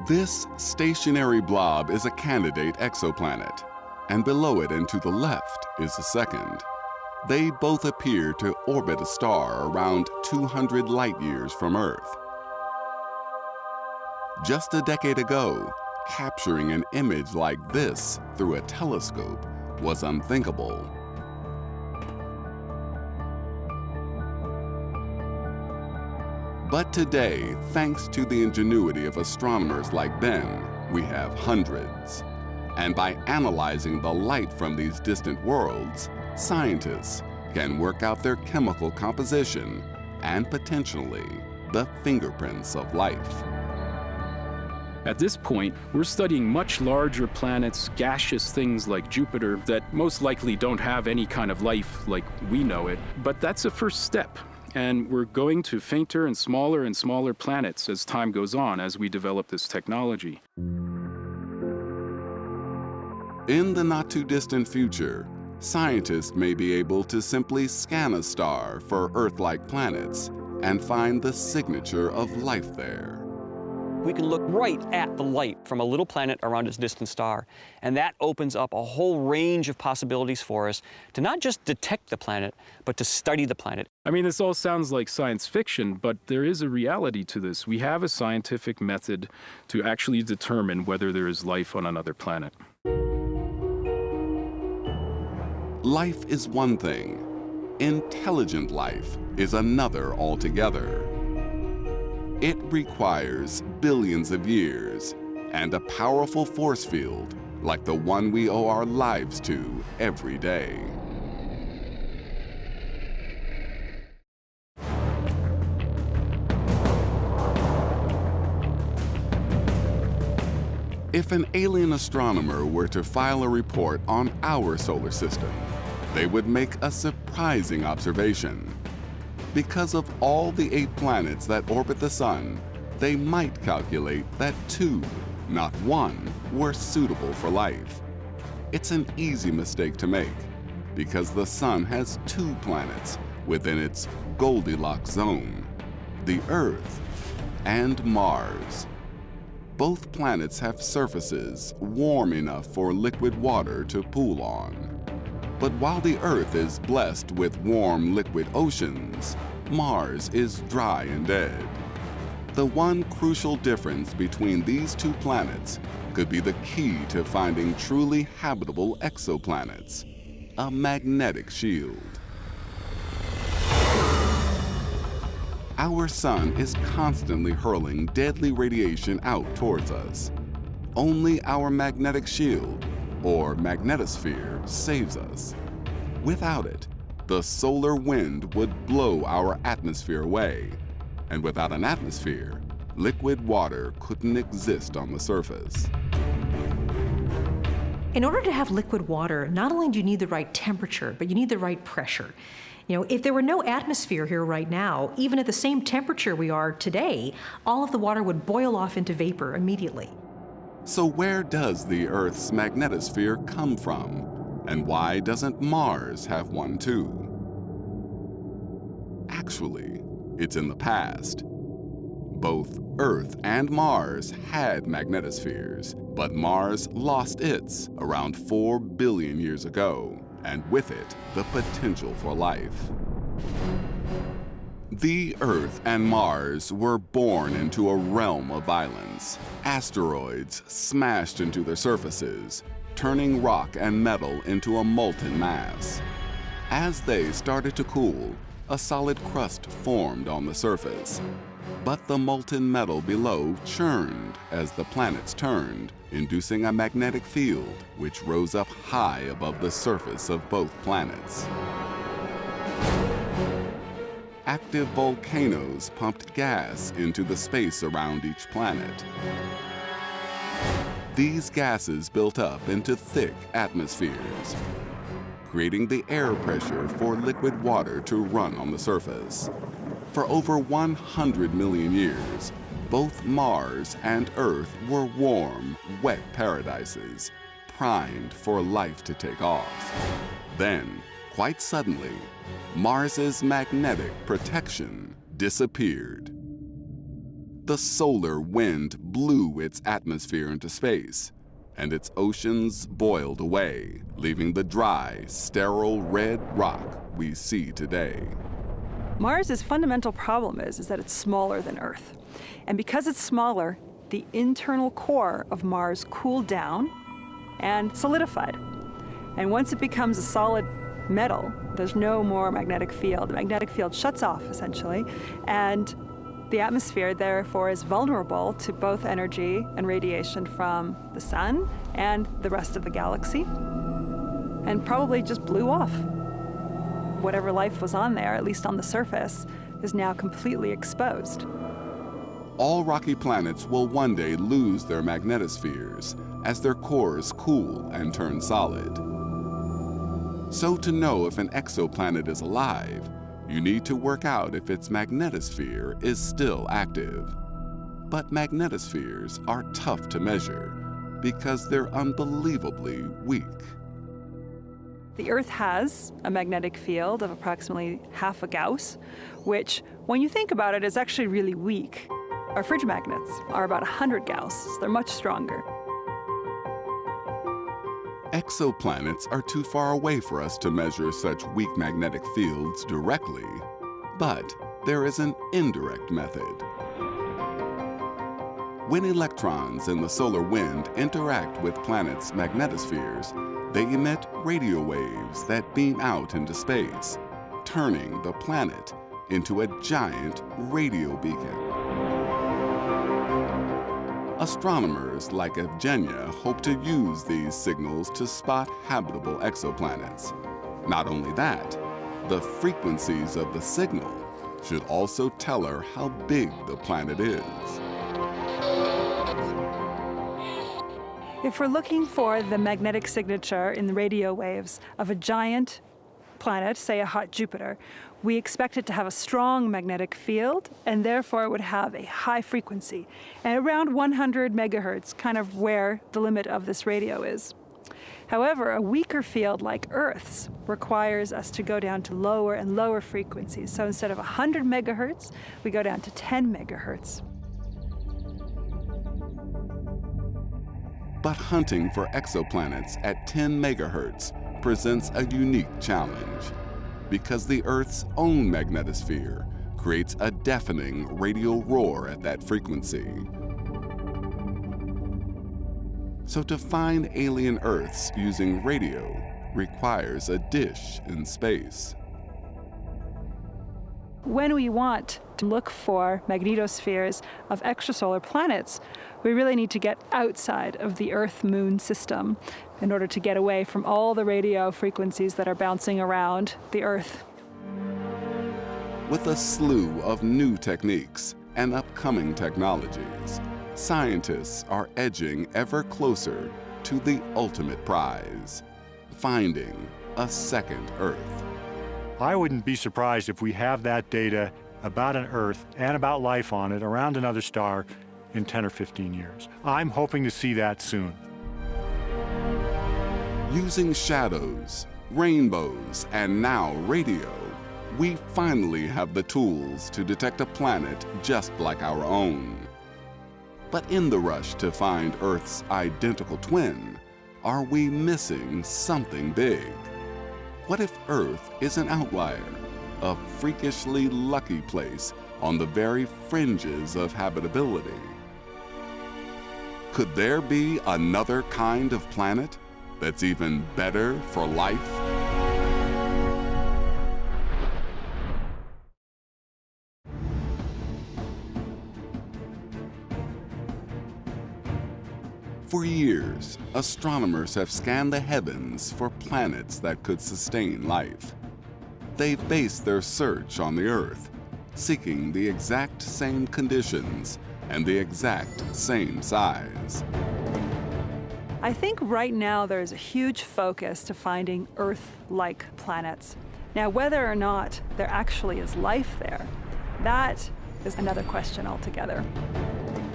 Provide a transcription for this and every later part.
This stationary blob is a candidate exoplanet, and below it and to the left is a second. They both appear to orbit a star around 200 light-years from Earth. Just a decade ago, capturing an image like this through a telescope was unthinkable. But today, thanks to the ingenuity of astronomers like Ben, we have hundreds. And by analyzing the light from these distant worlds, scientists can work out their chemical composition and potentially the fingerprints of life. At this point, we're studying much larger planets, gaseous things like Jupiter, that most likely don't have any kind of life like we know it. But that's a first step. And we're going to fainter and smaller planets as time goes on, as we develop this technology. In the not-too-distant future, scientists may be able to simply scan a star for Earth-like planets and find the signature of life there. We can look right at the light from a little planet around its distant star, and that opens up a whole range of possibilities for us to not just detect the planet, but to study the planet. I mean, this all sounds like science fiction, but there is a reality to this. We have a scientific method to actually determine whether there is life on another planet. Life is one thing. Intelligent life is another altogether. It requires billions of years and a powerful force field like the one we owe our lives to every day. If an alien astronomer were to file a report on our solar system, they would make a surprising observation. Because of all the 8 planets that orbit the Sun, they might calculate that 2, not 1, were suitable for life. It's an easy mistake to make, because the Sun has 2 planets within its Goldilocks zone, the Earth and Mars. Both planets have surfaces warm enough for liquid water to pool on. But while the Earth is blessed with warm liquid oceans, Mars is dry and dead. The one crucial difference between these 2 planets could be the key to finding truly habitable exoplanets, a magnetic shield. Our Sun is constantly hurling deadly radiation out towards us. Only our magnetic shield, or magnetosphere, saves us. Without it, the solar wind would blow our atmosphere away. And without an atmosphere, liquid water couldn't exist on the surface. In order to have liquid water, not only do you need the right temperature, but you need the right pressure. If there were no atmosphere here right now, even at the same temperature we are today, all of the water would boil off into vapor immediately. So where does the Earth's magnetosphere come from? And why doesn't Mars have one too? Actually, it's in the past. Both Earth and Mars had magnetospheres, but Mars lost its around 4 billion years ago, and with it, the potential for life. The Earth and Mars were born into a realm of violence. Asteroids smashed into their surfaces, turning rock and metal into a molten mass. As they started to cool, a solid crust formed on the surface. But the molten metal below churned as the planets turned, inducing a magnetic field which rose up high above the surface of both planets. Active volcanoes pumped gas into the space around each planet. These gases built up into thick atmospheres, creating the air pressure for liquid water to run on the surface. For over 100 million years, both Mars and Earth were warm, wet paradises, primed for life to take off. Then, quite suddenly, Mars's magnetic protection disappeared. The solar wind blew its atmosphere into space, and its oceans boiled away, leaving the dry, sterile red rock we see today. Mars' fundamental problem is that it's smaller than Earth. And because it's smaller, the internal core of Mars cooled down and solidified. And once it becomes a solid metal, there's no more magnetic field. The magnetic field shuts off, essentially, and the atmosphere, therefore, is vulnerable to both energy and radiation from the sun and the rest of the galaxy, and probably just blew off. Whatever life was on there, at least on the surface, is now completely exposed. All rocky planets will one day lose their magnetospheres as their cores cool and turn solid. So to know if an exoplanet is alive, you need to work out if its magnetosphere is still active. But magnetospheres are tough to measure because they're unbelievably weak. The Earth has a magnetic field of approximately half a Gauss, which, when you think about it, is actually really weak. Our fridge magnets are about 100 Gauss, so they're much stronger. Exoplanets are too far away for us to measure such weak magnetic fields directly, but there is an indirect method. When electrons in the solar wind interact with planets' magnetospheres, they emit radio waves that beam out into space, turning the planet into a giant radio beacon. Astronomers like Evgenia hope to use these signals to spot habitable exoplanets. Not only that, the frequencies of the signal should also tell her how big the planet is. If we're looking for the magnetic signature in the radio waves of a giant planet, say a hot Jupiter, we expect it to have a strong magnetic field, and therefore it would have a high frequency, and around 100 megahertz, kind of where the limit of this radio is. However, a weaker field like Earth's requires us to go down to lower and lower frequencies. So instead of 100 megahertz, we go down to 10 megahertz. But hunting for exoplanets at 10 megahertz presents a unique challenge, because the Earth's own magnetosphere creates a deafening radio roar at that frequency. So to find alien Earths using radio requires a dish in space. When we want to look for magnetospheres of extrasolar planets, we really need to get outside of the Earth-Moon system in order to get away from all the radio frequencies that are bouncing around the Earth. With a slew of new techniques and upcoming technologies, scientists are edging ever closer to the ultimate prize, finding a second Earth. I wouldn't be surprised if we have that data about an Earth and about life on it around another star in 10 or 15 years. I'm hoping to see that soon. Using shadows, rainbows, and now radio, we finally have the tools to detect a planet just like our own. But in the rush to find Earth's identical twin, are we missing something big? What if Earth is an outlier, a freakishly lucky place on the very fringes of habitability? Could there be another kind of planet that's even better for life? For years, astronomers have scanned the heavens for planets that could sustain life. They've based their search on the Earth, seeking the exact same conditions and the exact same size. I think right now there's a huge focus to finding Earth-like planets. Now, whether or not there actually is life there, that is another question altogether.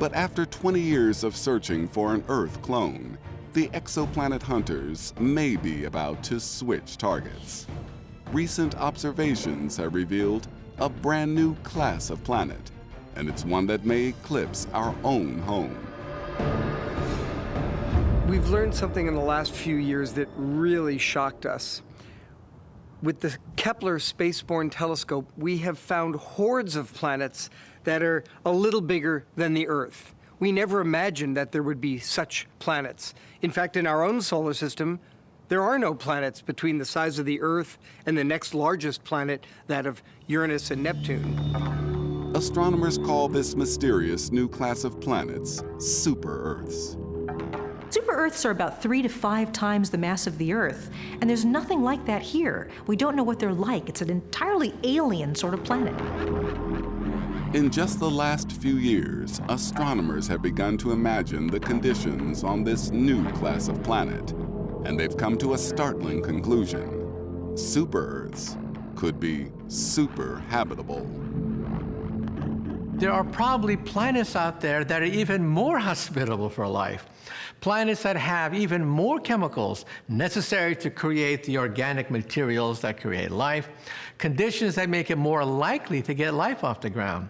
But after 20 years of searching for an Earth clone, the exoplanet hunters may be about to switch targets. Recent observations have revealed a brand new class of planet, and it's one that may eclipse our own home. We've learned something in the last few years that really shocked us. With the Kepler spaceborne telescope, we have found hordes of planets that are a little bigger than the Earth. We never imagined that there would be such planets. In fact, in our own solar system, there are no planets between the size of the Earth and the next largest planet, that of Uranus and Neptune. Astronomers call this mysterious new class of planets super-Earths. Super-Earths are about 3 to 5 times the mass of the Earth, and there's nothing like that here. We don't know what they're like. It's an entirely alien sort of planet. In just the last few years, astronomers have begun to imagine the conditions on this new class of planet, and they've come to a startling conclusion. Super-Earths could be super-habitable. There are probably planets out there that are even more hospitable for life. Planets that have even more chemicals necessary to create the organic materials that create life, conditions that make it more likely to get life off the ground.